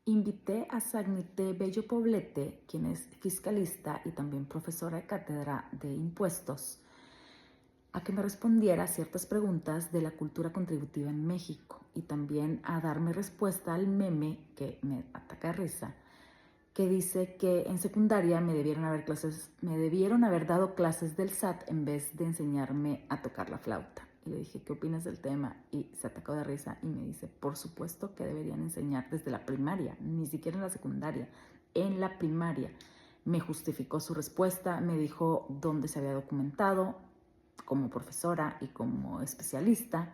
Invité a Sagnité Bello Poblete, quien es fiscalista y también profesora de cátedra de impuestos, a que me respondiera a ciertas preguntas de la cultura contributiva en México y también a darme respuesta al meme que me ataca de risa, que dice que en secundaria me debieron haber dado clases del SAT en vez de enseñarme a tocar la flauta. Y le dije, ¿qué opinas del tema? Y se atacó de risa y me dice, por supuesto que deberían enseñar desde la primaria, ni siquiera en la secundaria, en la primaria. Me justificó su respuesta, me dijo dónde se había documentado como profesora y como especialista,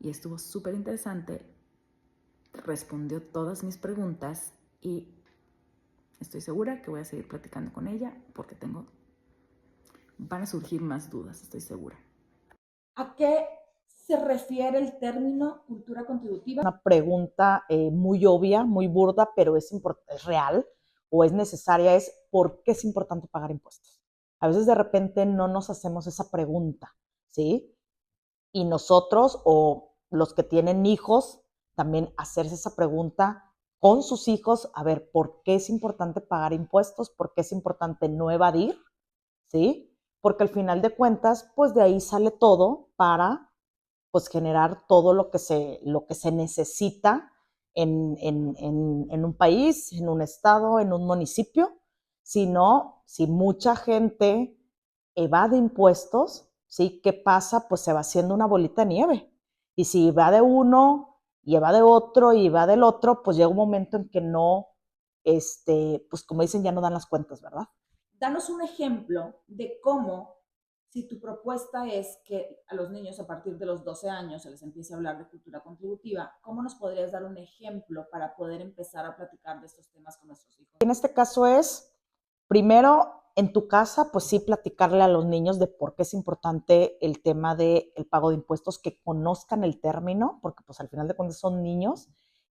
y estuvo súper interesante. Respondió todas mis preguntas y estoy segura que voy a seguir platicando con ella porque van a surgir más dudas, estoy segura. ¿A qué se refiere el término cultura contributiva? Una pregunta muy obvia, muy burda, pero es real o es necesaria, es ¿por qué es importante pagar impuestos? A veces de repente no nos hacemos esa pregunta, ¿sí? Y nosotros o los que tienen hijos, también hacerse esa pregunta con sus hijos, a ver, ¿por qué es importante pagar impuestos? ¿Por qué es importante no evadir? ¿Sí? Porque al final de cuentas, pues de ahí sale todo para pues generar todo lo que se necesita en un país, en un estado, en un municipio, sino si mucha gente evade impuestos, ¿sí? ¿Qué pasa? Pues se va haciendo una bolita de nieve. Y si va de uno, y va de otro, y va del otro, pues llega un momento en que no, pues como dicen, ya no dan las cuentas, ¿verdad? Danos un ejemplo de cómo, si tu propuesta es que a los niños a partir de los 12 años se les empiece a hablar de cultura contributiva, ¿cómo nos podrías dar un ejemplo para poder empezar a platicar de estos temas con nuestros hijos? En este caso es, primero, en tu casa, pues sí, platicarle a los niños de por qué es importante el tema del pago de impuestos, que conozcan el término, porque pues al final de cuentas son niños,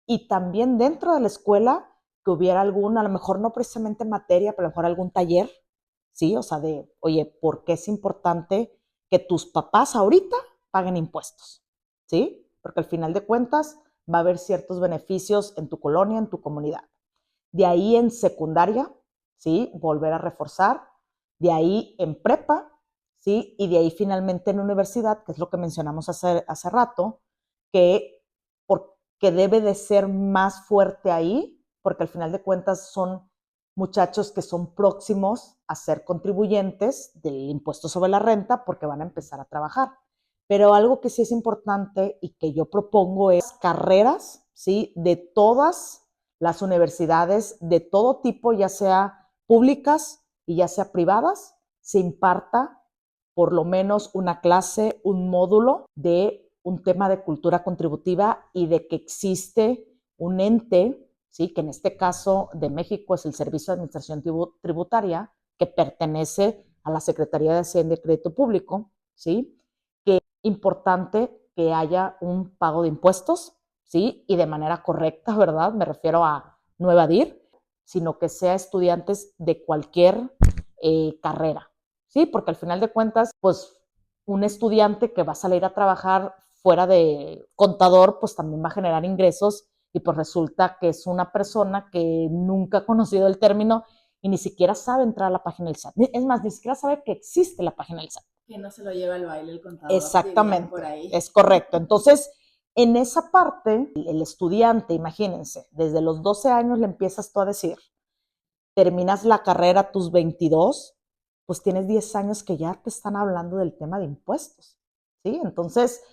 y también dentro de la escuela que hubiera algún, a lo mejor no precisamente materia, pero a lo mejor algún taller, ¿sí? O sea, de, oye, ¿por qué es importante que tus papás ahorita paguen impuestos? ¿Sí? Porque al final de cuentas va a haber ciertos beneficios en tu colonia, en tu comunidad. De ahí en secundaria, ¿sí? Volver a reforzar. De ahí en prepa, ¿sí? Y de ahí finalmente en universidad, que es lo que mencionamos hace rato, que, que debe de ser más fuerte ahí, porque al final de cuentas son muchachos que son próximos a ser contribuyentes del impuesto sobre la renta porque van a empezar a trabajar. Pero algo que sí es importante y que yo propongo es carreras, ¿sí? De todas las universidades, de todo tipo, ya sea públicas y ya sea privadas, se imparta por lo menos una clase, un módulo de un tema de cultura contributiva y de que existe un ente, ¿sí? Que en este caso de México es el Servicio de Administración Tributaria, que pertenece a la Secretaría de Hacienda y Crédito Público, ¿sí? Que es importante que haya un pago de impuestos, ¿sí? Y de manera correcta, ¿verdad? Me refiero a no evadir, sino que sea estudiantes de cualquier carrera, ¿sí? Porque al final de cuentas, pues un estudiante que va a salir a trabajar fuera de contador, pues también va a generar ingresos y pues resulta que es una persona que nunca ha conocido el término y ni siquiera sabe entrar a la página del SAT. Es más, ni siquiera sabe que existe la página del SAT. Que no se lo lleva al baile el contador, Exactamente, por ahí. es correcto. Entonces, en esa parte, el estudiante, imagínense, desde los 12 años le empiezas tú a decir, terminas la carrera a tus 22, pues tienes 10 años que ya te están hablando del tema de impuestos, ¿sí? Entonces,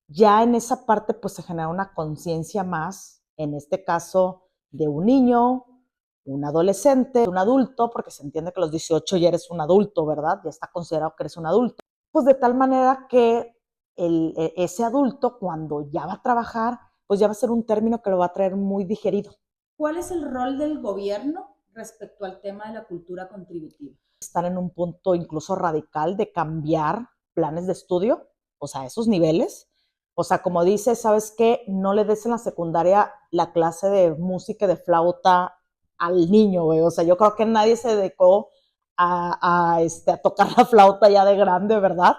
ya en esa parte, pues se genera una conciencia más, en este caso, de un niño, un adolescente, un adulto, porque se entiende que a los 18 ya eres un adulto, ¿verdad? Ya está considerado que eres un adulto. Pues de tal manera que ese adulto, cuando ya va a trabajar, pues ya va a ser un término que lo va a traer muy digerido. ¿Cuál es el rol del gobierno respecto al tema de la cultura contributiva? Están en un punto incluso radical de cambiar planes de estudio, o sea, esos niveles. O sea, como dice, ¿sabes qué? No le des en la secundaria la clase de música y de flauta al niño, güey. O sea, yo creo que nadie se dedicó a tocar la flauta ya de grande, ¿verdad?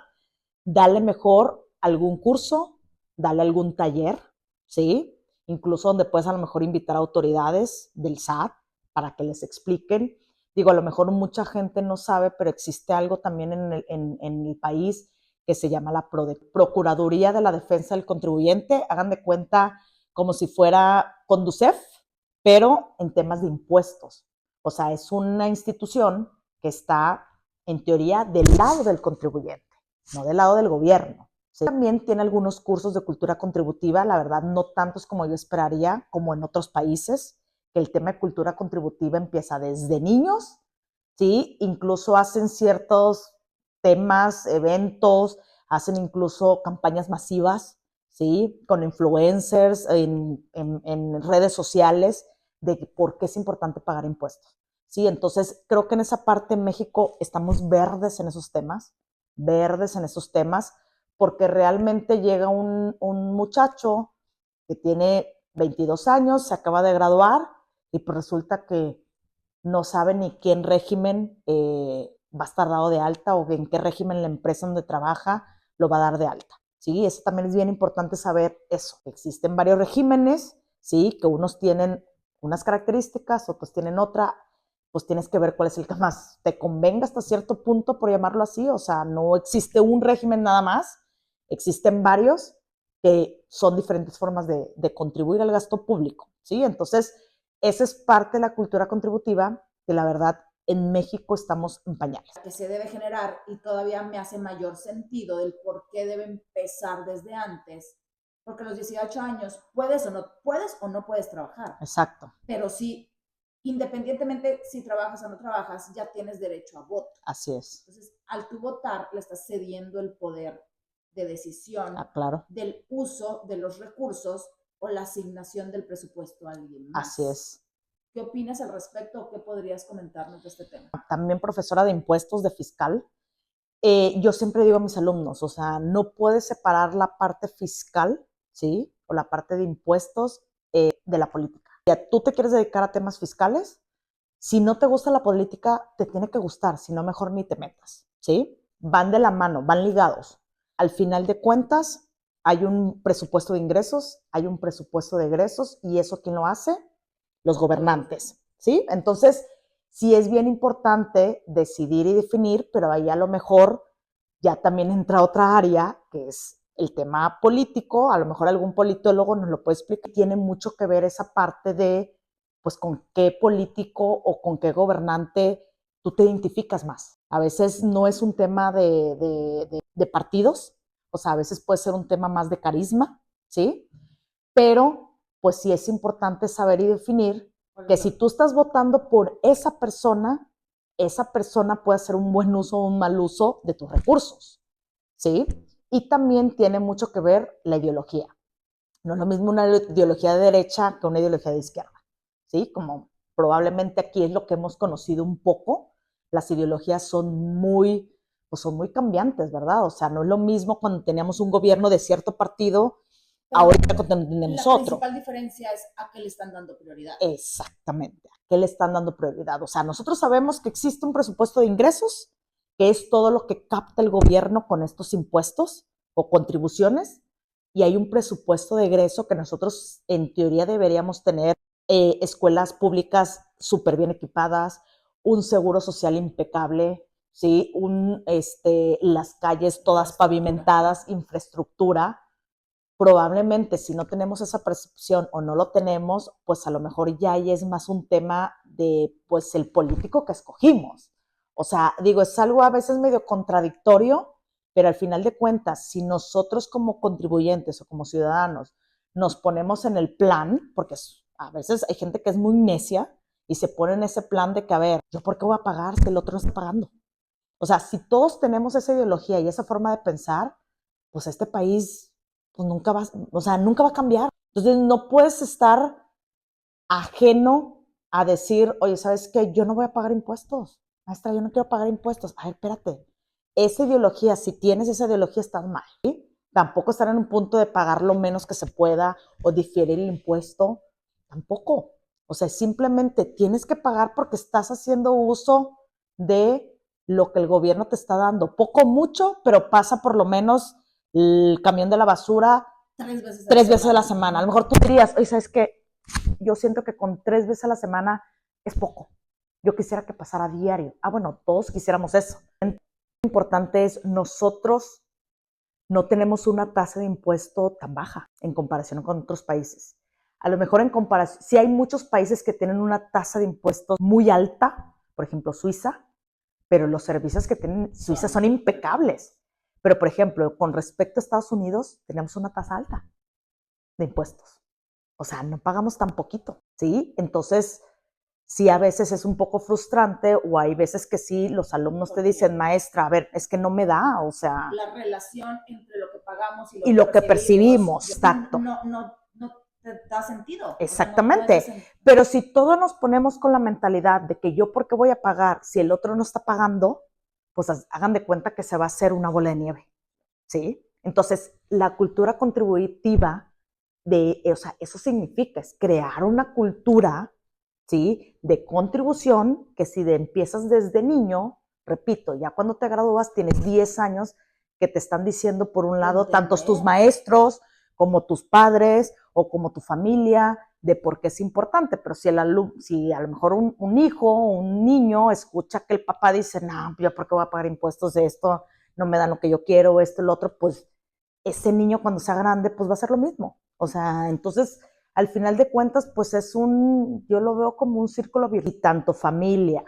Dale mejor algún curso, dale algún taller, ¿sí? incluso donde puedes a lo mejor invitar a autoridades del SAT para que les expliquen. Digo, a lo mejor mucha gente no sabe, pero existe algo también en el país que se llama la Procuraduría de la Defensa del Contribuyente. Hagan de cuenta como si fuera Conducef, pero en temas de impuestos. O sea, es una institución que está, en teoría, del lado del contribuyente, no del lado del gobierno. ¿Sí? También tiene algunos cursos de cultura contributiva, la verdad no tantos como yo esperaría, como en otros países, que el tema de cultura contributiva empieza desde niños, ¿sí? Incluso hacen ciertos temas, eventos, hacen incluso campañas masivas, ¿sí? Con influencers en redes sociales de por qué es importante pagar impuestos, ¿sí? Entonces, creo que en esa parte en México estamos verdes en esos temas, porque realmente llega un muchacho que tiene 22 años, se acaba de graduar y pues resulta que no sabe ni quién régimen va a estar dado de alta o en qué régimen la empresa donde trabaja lo va a dar de alta. ¿Sí? Eso también es bien importante saber eso. Existen varios regímenes, ¿sí? Que unos tienen unas características, otros tienen otra, pues tienes que ver cuál es el que más te convenga hasta cierto punto, por llamarlo así. O sea, no existe un régimen nada más, existen varios que son diferentes formas de contribuir al gasto público, ¿sí? Entonces, esa es parte de la cultura contributiva que la verdad en México estamos en pañales. Que se debe generar y todavía me hace mayor sentido del por qué debe empezar desde antes, porque a los 18 años puedes o no puedes trabajar. Exacto. Pero sí, independientemente si trabajas o no trabajas, ya tienes derecho a voto. Así es. Entonces, al tú votar, le estás cediendo el poder de decisión claro. del uso de los recursos o la asignación del presupuesto a alguien más. Así es. ¿Qué opinas al respecto o qué podrías comentarnos de este tema? También profesora de impuestos, de fiscal. Yo siempre digo a mis alumnos, o sea, no puedes separar la parte fiscal, ¿sí? O la parte de impuestos de la política. Ya tú te quieres dedicar a temas fiscales, si no te gusta la política, te tiene que gustar, si no, mejor ni te metas, ¿sí? Van de la mano, van ligados. Al final de cuentas, hay un presupuesto de ingresos, hay un presupuesto de egresos, y eso ¿quién lo hace? Los gobernantes, ¿sí? Entonces, sí es bien importante decidir y definir, pero ahí a lo mejor ya también entra otra área, que es el tema político. A lo mejor algún politólogo nos lo puede explicar. Tiene mucho que ver esa parte de, pues, con qué político o con qué gobernante tú te identificas más. A veces no es un tema de partidos, o sea, a veces puede ser un tema más de carisma, ¿sí? Pero, pues sí es importante saber y definir que si tú estás votando por esa persona puede hacer un buen uso o un mal uso de tus recursos, ¿sí? Y también tiene mucho que ver la ideología. No es lo mismo una ideología de derecha que una ideología de izquierda, ¿sí? Como probablemente aquí es lo que hemos conocido un poco, las ideologías pues son muy cambiantes, ¿verdad? O sea, no es lo mismo cuando teníamos un gobierno de cierto partido. Ahorita tenemos la otro. principal diferencia es a qué le están dando prioridad. Exactamente, a qué le están dando prioridad. O sea, nosotros sabemos que existe un presupuesto de ingresos, que es todo lo que capta el gobierno con estos impuestos o contribuciones, y hay un presupuesto de egreso que nosotros en teoría deberíamos tener escuelas públicas súper bien equipadas, un seguro social impecable, ¿sí? Las calles todas pavimentadas, infraestructura. Probablemente si no tenemos esa percepción o no lo tenemos, pues a lo mejor ya ahí es más un tema de, pues, el político que escogimos. O sea, digo, es algo a veces medio contradictorio, pero al final de cuentas, si nosotros como contribuyentes o como ciudadanos nos ponemos en el plan, porque a veces hay gente que es muy necia y se pone en ese plan de que, a ver, ¿yo por qué voy a pagar si el otro no está pagando? O sea, si todos tenemos esa ideología y esa forma de pensar, pues este país pues nunca va a cambiar. Entonces no puedes estar ajeno a decir, oye, ¿sabes qué? Yo no voy a pagar impuestos. Maestra, yo no quiero pagar impuestos. A ver, espérate. Esa ideología, si tienes esa ideología, estás mal. ¿Sí? Tampoco estar en un punto de pagar lo menos que se pueda o diferir el impuesto. Tampoco. O sea, simplemente tienes que pagar porque estás haciendo uso de lo que el gobierno te está dando. Poco, mucho, pero pasa por lo menos el camión de la basura 3 veces 3 veces a la semana. A lo mejor tú dirías, oye, ¿sabes qué? Yo siento que con 3 veces a la semana es poco. Yo quisiera que pasara diario. Bueno, todos quisiéramos eso. Lo importante es nosotros no tenemos una tasa de impuesto tan baja en comparación con otros países. A lo mejor en comparación, sí hay muchos países que tienen una tasa de impuestos muy alta, por ejemplo Suiza, pero los servicios que tienen Suiza son impecables. Pero, por ejemplo, con respecto a Estados Unidos, tenemos una tasa alta de impuestos. O sea, no pagamos tan poquito, ¿sí? Entonces, sí, a veces es un poco frustrante o hay veces que sí, los alumnos te dicen, maestra, a ver, es que no me da, o sea... La relación entre lo que pagamos y lo que percibimos, exacto. No te da sentido. Exactamente. O sea, no pero si todos nos ponemos con la mentalidad de que yo, ¿por qué voy a pagar si el otro no está pagando? Pues hagan de cuenta que se va a hacer una bola de nieve, ¿sí? Entonces, la cultura contributiva, o sea, eso significa, es crear una cultura, ¿sí? De contribución, que si empiezas desde niño, repito, ya cuando te gradúas tienes 10 años que te están diciendo, por un lado, tantos tus maestros como tus padres o como tu familia, de por qué es importante. Pero si si a lo mejor un hijo, un niño, escucha que el papá dice, no, yo por qué voy a pagar impuestos de esto, no me dan lo que yo quiero, esto, lo otro, pues ese niño cuando sea grande, pues va a hacer lo mismo. O sea, entonces, al final de cuentas, pues yo lo veo como un círculo virtuoso. Y tanto familia,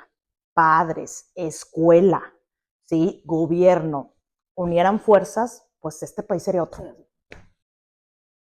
padres, escuela, ¿sí? Gobierno, unieran fuerzas, pues este país sería otro.